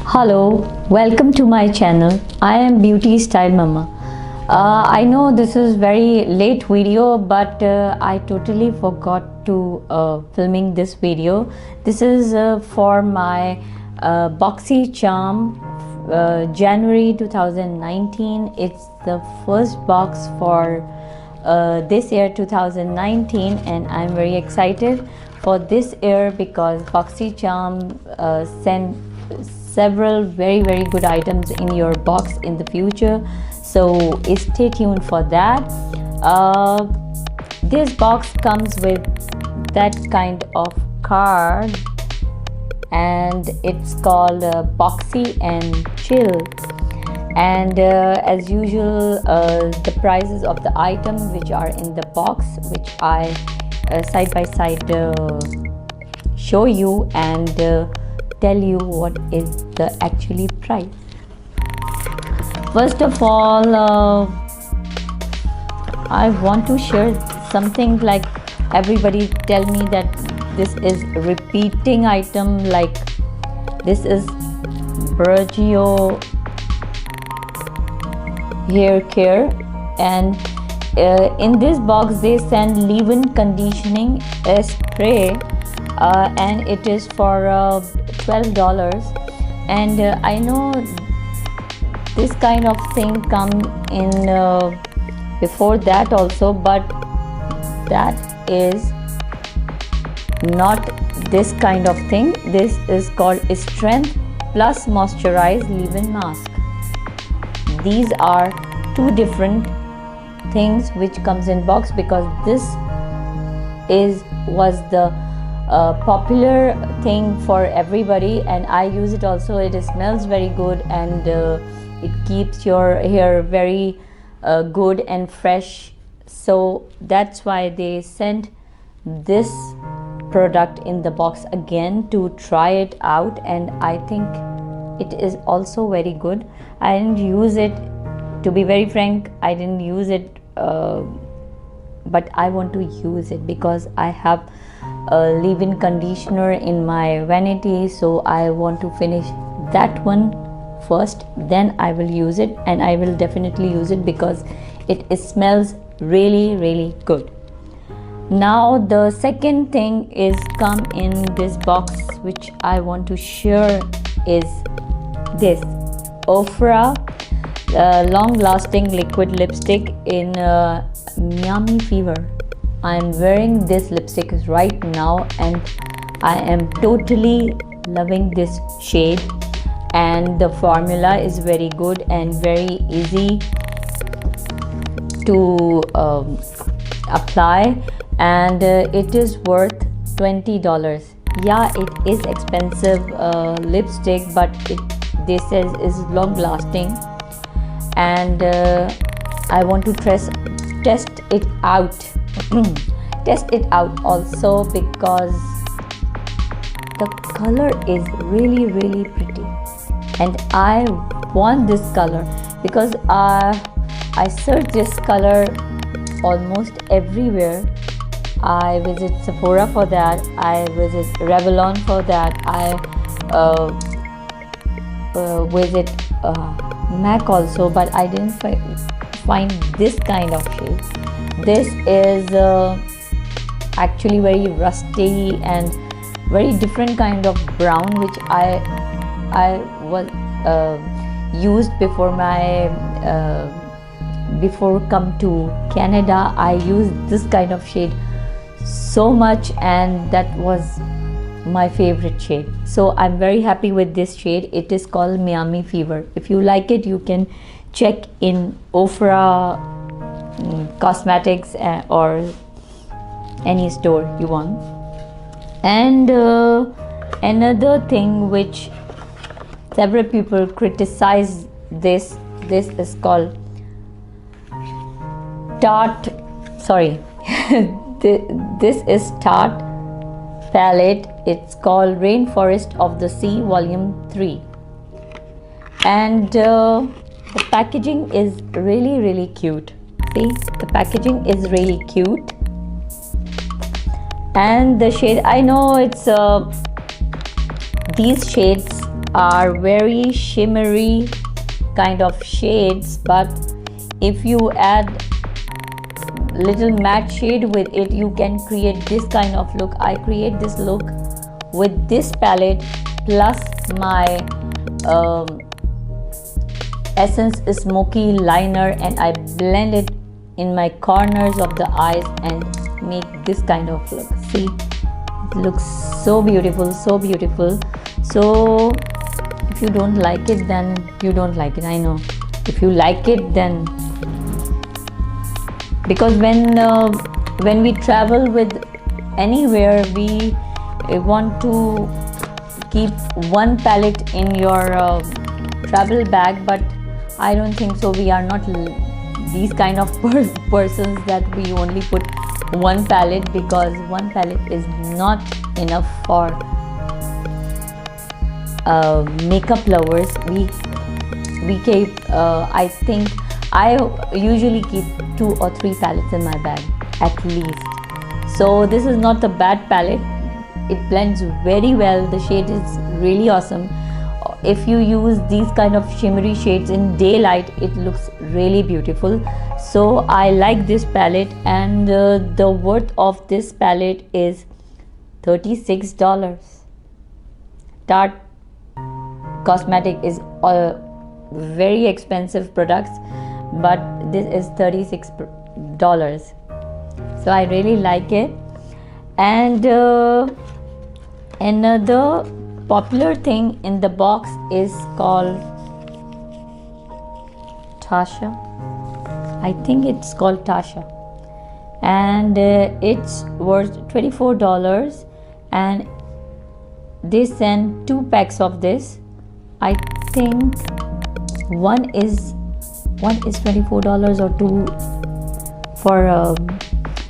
Hello, welcome to my channel. I am Beauty Style Mama. I know this is very late video, but I totally forgot to filming this video. This is for my Boxycharm January 2019. It's the first box for this year 2019, and I'm very excited for this year because Boxycharm sent several very good items in your box in the future, so stay tuned for that. This box comes with that kind of card, and it's called Boxy and Chill. And as usual, the prices of the items which are in the box, which I side by side show you and tell you what is the actually price. First of all, I want to share something. Like, everybody tell me that this is repeating item, like this is Burgio hair care, and in this box they send leave-in conditioning spray, and it is for $12. And I know this kind of thing come in before that also, but that is not this kind of thing. This is called Strength Plus Moisturize Leave-In Mask. These are two different things which comes in box, because this was the popular thing for everybody, and I use it also. It smells very good, and it keeps your hair very good and fresh. So that's why they sent this product in the box again to try it out, and I think it is also very good. I didn't use it, to be very frank, I didn't use it, but I want to use it because I have a leave-in conditioner in my vanity, so I want to finish that one first, then I will use it, and I will definitely use it because it smells really good. Now the second thing is come in this box which I want to share is this REFERRAL long lasting liquid lipstick in Miami Fever. I am wearing this lipstick right now, and I am totally loving this shade, and the formula is very good and very easy to apply, and it is worth $20. Yeah, it is expensive lipstick, but this is long lasting, and I want to test it out test it out also, because the color is really pretty, and I want this color because I search this color almost everywhere. I visit Sephora for that, I visit Revlon for that, I visit MAC also, but I didn't find this kind of shade. This is actually very rusty and very different kind of brown, which I was used before my before come to Canada. I used this kind of shade so much, and that was my favorite shade. So I'm very happy with this shade. It is called Miami Fever. If you like it, you can check in REFERRAL cosmetics or any store you want. And another thing which several people criticize, this is called Tarte, sorry this is Tarte palette. It's called Rainforest of the Sea Volume 3, and the packaging is really cute. See, the packaging is really cute, And the shade, I know it's these shades are very shimmery kind of shades, but if you add little matte shade with it, you can create this kind of look. I create this look with this palette plus my Essence Smoky liner, and I blend it in my corners of the eyes and make this kind of look. See, it looks so beautiful, so beautiful. So if you don't like it, then you don't like it. I know. If you like it, then, because when we travel with anywhere, we want to keep one palette in your travel bag, but I don't think so. We are not these kind of persons that we only put one palette, because one palette is not enough for makeup lovers. We keep I think I usually keep 2 or 3 palettes in my bag at least. So this is not a bad palette. It blends very well. The shade is really awesome. If you use these kind of shimmery shades in daylight, it looks really beautiful. So I like this palette, and the worth of this palette is $36. Tarte Cosmetic is very expensive products, but this is $36. So I really like it. And another popular thing in the box is called Tasha. I think it's called Tasha, and it's worth $24, and they send 2 packs of this. I think one is $24 or 2 for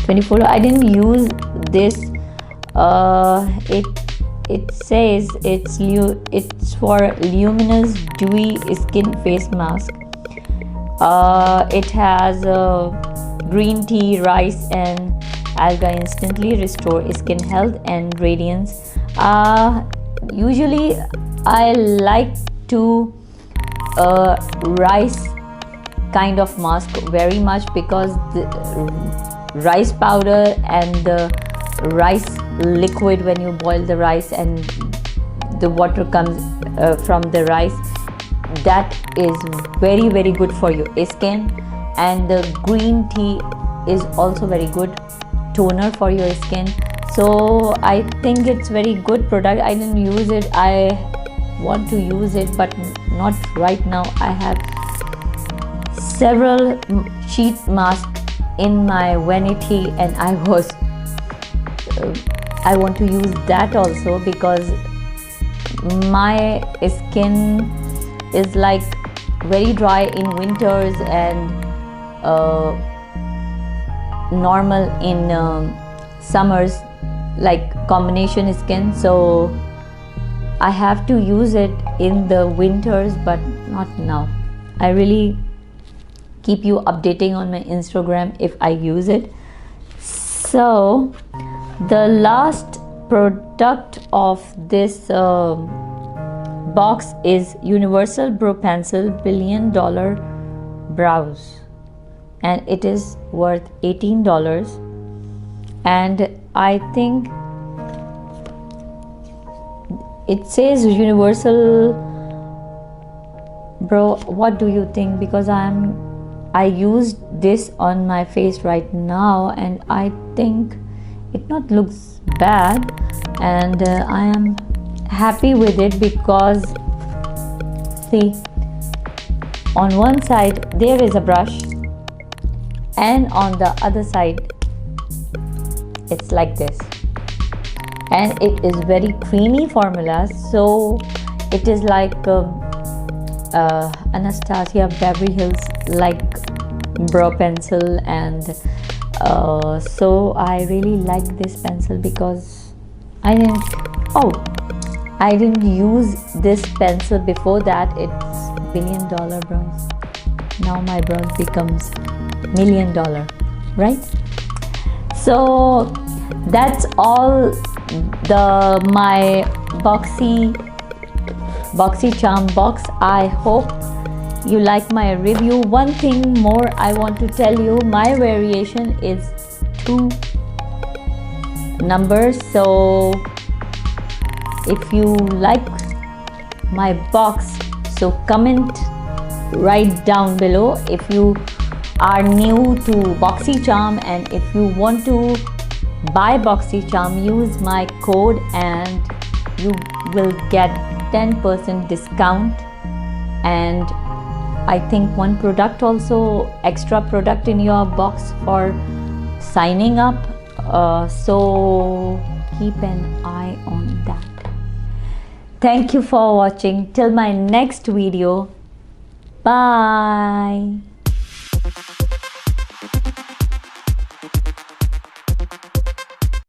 $24. I didn't use this. It says it's for luminous dewy skin face mask. It has green tea, rice and alga instantly restore skin health and radiance. Usually I like to rice kind of mask very much, because the rice powder and the rice liquid, when you boil the rice and the water comes from the rice, that is very, very good for your skin. And the green tea is also very good toner for your skin. So I think it's very good product. I didn't use it. I want to use it, but not right now. I have several sheet masks in my vanity, and I want to use that also, because my skin is like very dry in winters and normal in summers, like combination skin. So I have to use it in the winters, but not now. I really keep you updating on my Instagram if I use it. So the last product of this box is Universal Brow Pencil $1 Billion Brows, and it is worth $18. And I think it says Universal Brow. What do you think? Because I used this on my face right now, and I think it not looks bad, and I am happy with it, because see, on one side there is a brush, and on the other side it's like this, and it is very creamy formula. So it is like Anastasia Beverly Hills like brow pencil, and so I really like this pencil, because I didn't use this pencil before that. It's $1 billion brows. Now my brows becomes $1 million, right? So That's all my Boxycharm box. I hope you like my review. One thing more I want to tell you, my variation is 2 numbers. So if you like my box, so comment right down below. If you are new to Boxycharm and if you want to buy Boxycharm, use my code and you will get 10% discount, and I think one product also, extra product in your box for signing up. So keep an eye on that. Thank you for watching. Till my next video. Bye.